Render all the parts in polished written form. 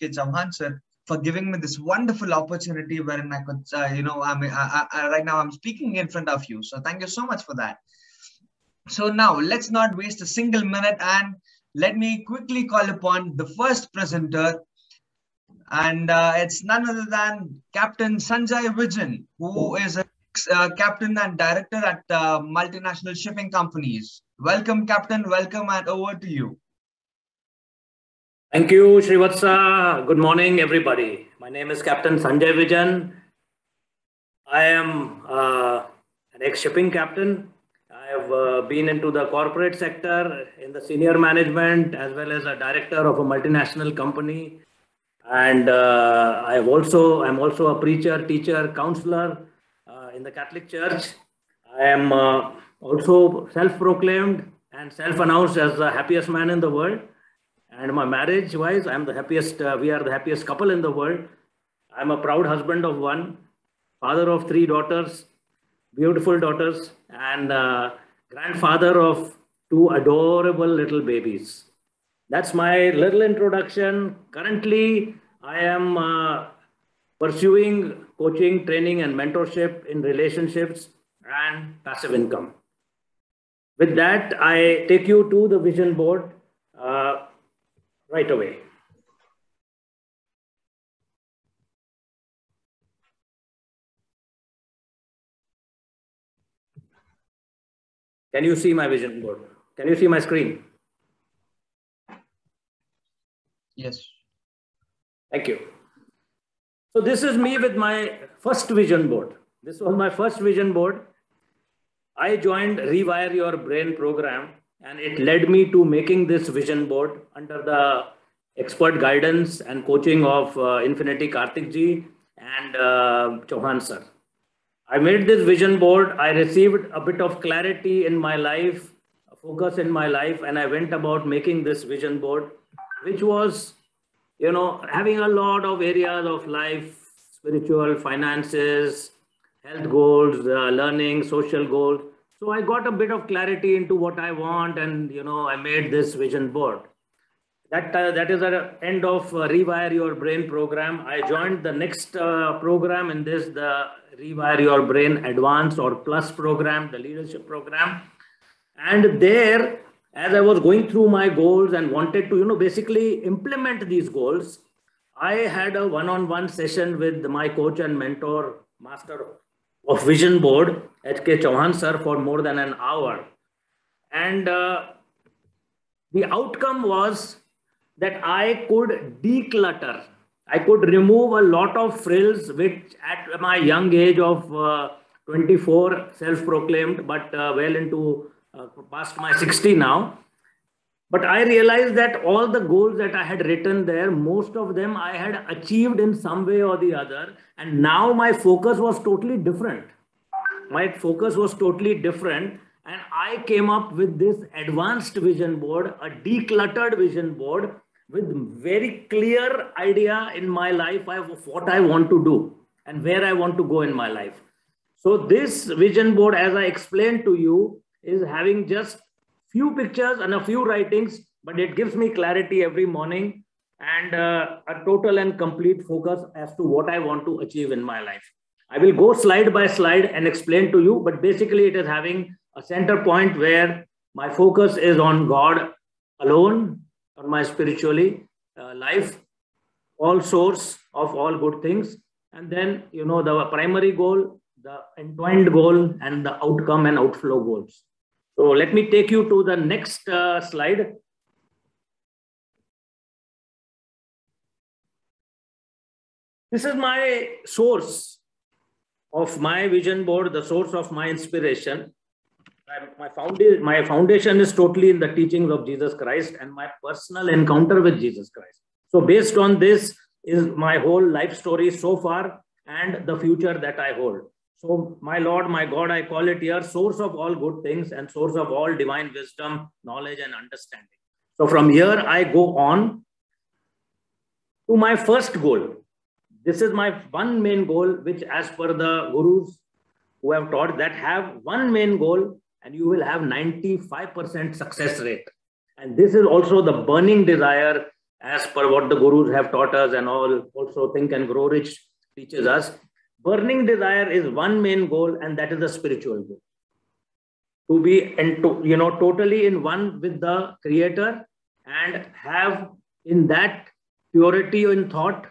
K. Chauhan sir for giving me this wonderful opportunity wherein I could, right now I'm speaking in front of you. So thank you so much for that. So now let's not waste a single minute and let me quickly call upon the first presenter. And it's none other than Captain Sanjay Vijayan, who is a captain and director at multinational shipping companies. Welcome, Captain. Welcome, and over to you. Thank you, Srivatsa. Good morning, everybody. My name is Captain Sanjay Vijayan. I am an ex-shipping captain. I have been into the corporate sector in the senior management as well as a director of a multinational company. And I'm also a preacher, teacher, counselor in the Catholic Church. I am also self-proclaimed and self-announced as the happiest man in the world. And my marriage-wise, I'm the happiest. We are the happiest couple in the world. I'm a proud husband of one, father of 3 daughters, beautiful daughters, and grandfather of 2 adorable little babies. That's my little introduction. Currently, I am pursuing coaching, training, and mentorship in relationships and passive income. With that, I take you to the vision board right away. Can you see my vision board? Can you see my screen? Yes. Thank you. So this is me with my first vision board. This was my first vision board. I joined Rewire Your Brain program, and it led me to making this vision board under the expert guidance and coaching of Infinity Karthik ji and Chauhan sir. I made this vision board. I received a bit of clarity in my life, a focus in my life, and I went about making this vision board, which was, having a lot of areas of life, spiritual, finances, health goals, learning, social goals. So I got a bit of clarity into what I want, and I made this vision board. That is the end of Rewire Your Brain program. I joined the next program in this, the Rewire Your Brain Advanced or Plus program, the leadership program. And there, as I was going through my goals and wanted to, basically implement these goals, I had a one-on-one session with my coach and mentor, master of vision board, H.K. Chauhan sir, for more than an hour. And the outcome was that I could declutter. I could remove a lot of frills, which at my young age of 24, self-proclaimed, but well into past my 60 now. But I realized that all the goals that I had written there, most of them I had achieved in some way or the other. And now my focus was totally different. My focus was totally different. And I came up with this advanced vision board, a decluttered vision board with very clear idea in my life of what I want to do and where I want to go in my life. So this vision board, as I explained to you, is having just few pictures and a few writings, but it gives me clarity every morning and a total and complete focus as to what I want to achieve in my life. I will go slide by slide and explain to you, but basically it is having a center point where my focus is on God alone, on my spiritually life, all source of all good things. And then, the primary goal, the entwined goal, and the outcome and outflow goals. So let me take you to the next slide. This is my source of my vision board, the source of my inspiration. My foundation is totally in the teachings of Jesus Christ and my personal encounter with Jesus Christ. So based on this is my whole life story so far and the future that I hold. So my Lord, my God, I call it here, source of all good things and source of all divine wisdom, knowledge, and understanding. So from here, I go on to my first goal. This is my one main goal, which as per the gurus who have taught that have one main goal and you will have 95% success rate. And this is also the burning desire as per what the gurus have taught us, and all also Think and Grow Rich teaches us, burning desire is one main goal, and that is the spiritual goal. To be totally in one with the Creator and have in that purity in thought,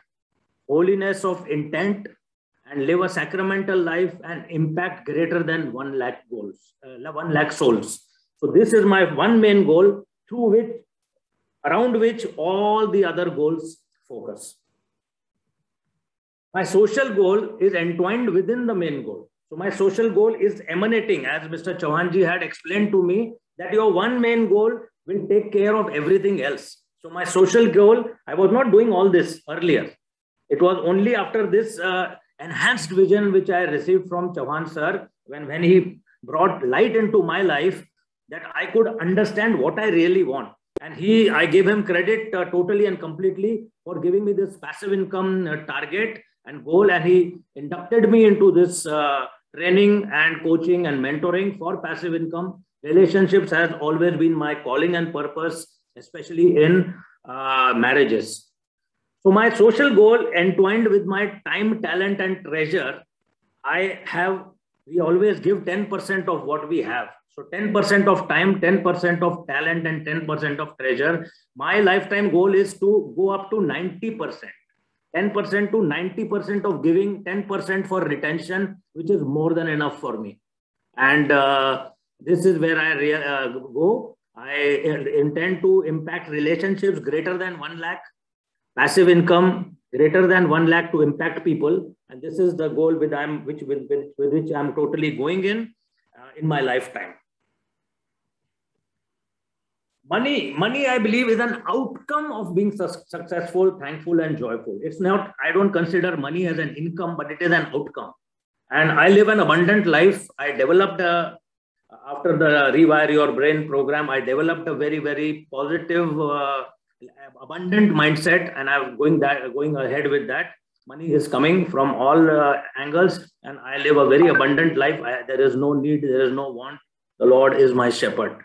holiness of intent, and live a sacramental life and impact greater than 1 lakh goals, 1 lakh souls. So this is my one main goal, around which all the other goals focus. My social goal is entwined within the main goal. So my social goal is emanating, as Mr. Chauhanji had explained to me, that your one main goal will take care of everything else. So my social goal, I was not doing all this earlier. It was only after this enhanced vision which I received from Chauhan sir, when he brought light into my life, that I could understand what I really want. And I gave him credit totally and completely for giving me this passive income target and goal. And he inducted me into this training and coaching and mentoring for passive income. Relationships has always been my calling and purpose, especially in marriages. So my social goal entwined with my time, talent, and treasure, we always give 10% of what we have. So 10% of time, 10% of talent, and 10% of treasure. My lifetime goal is to go up to 90%. 10% to 90% of giving, 10% for retention, which is more than enough for me. And this is where I go. I intend to impact relationships greater than 1 lakh, passive income greater than 1 lakh to impact people. And this is the goal with which I'm totally going in my lifetime. Money, I believe, is an outcome of being successful, thankful, and joyful. It's not, I don't consider money as an income, but it is an outcome. And I live an abundant life. I developed, after the Rewire Your Brain program, I developed a very, very positive, abundant mindset. And I'm going ahead with that. Money is coming from all angles. And I live a very abundant life. There is no need, there is no want. The Lord is my shepherd.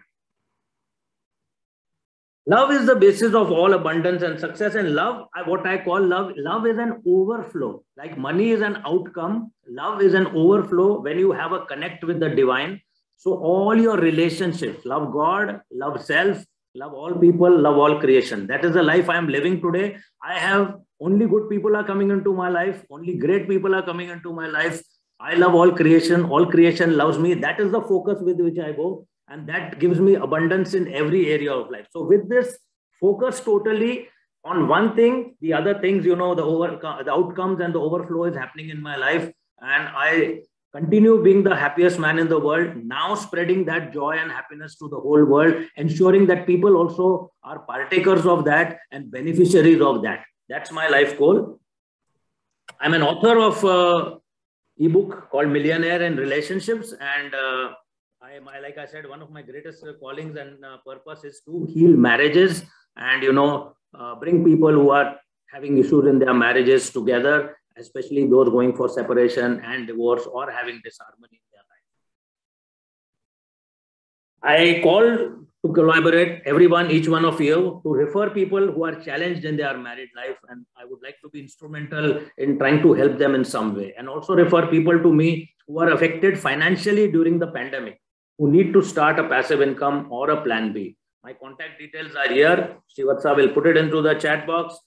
Love is the basis of all abundance and success. And love, what I call love is an overflow. Like money is an outcome. Love is an overflow when you have a connect with the divine. So all your relationships, love God, love self, love all people, love all creation. That is the life I am living today. I have only good people are coming into my life. Only great people are coming into my life. I love all creation. All creation loves me. That is the focus with which I go. And that gives me abundance in every area of life. So with this focus totally on one thing, the other things, the outcomes and the overflow is happening in my life. And I continue being the happiest man in the world, now spreading that joy and happiness to the whole world, ensuring that people also are partakers of that and beneficiaries of that. That's my life goal. I'm an author of an ebook called Millionaire in Relationships. And like I said, one of my greatest callings and purpose is to heal marriages and, bring people who are having issues in their marriages together, especially those going for separation and divorce or having disharmony in their life. I call to collaborate everyone, each one of you, to refer people who are challenged in their married life. And I would like to be instrumental in trying to help them in some way. And also refer people to me who are affected financially during the pandemic, who need to start a passive income or a plan B. My contact details are here. Srivatsa will put it into the chat box.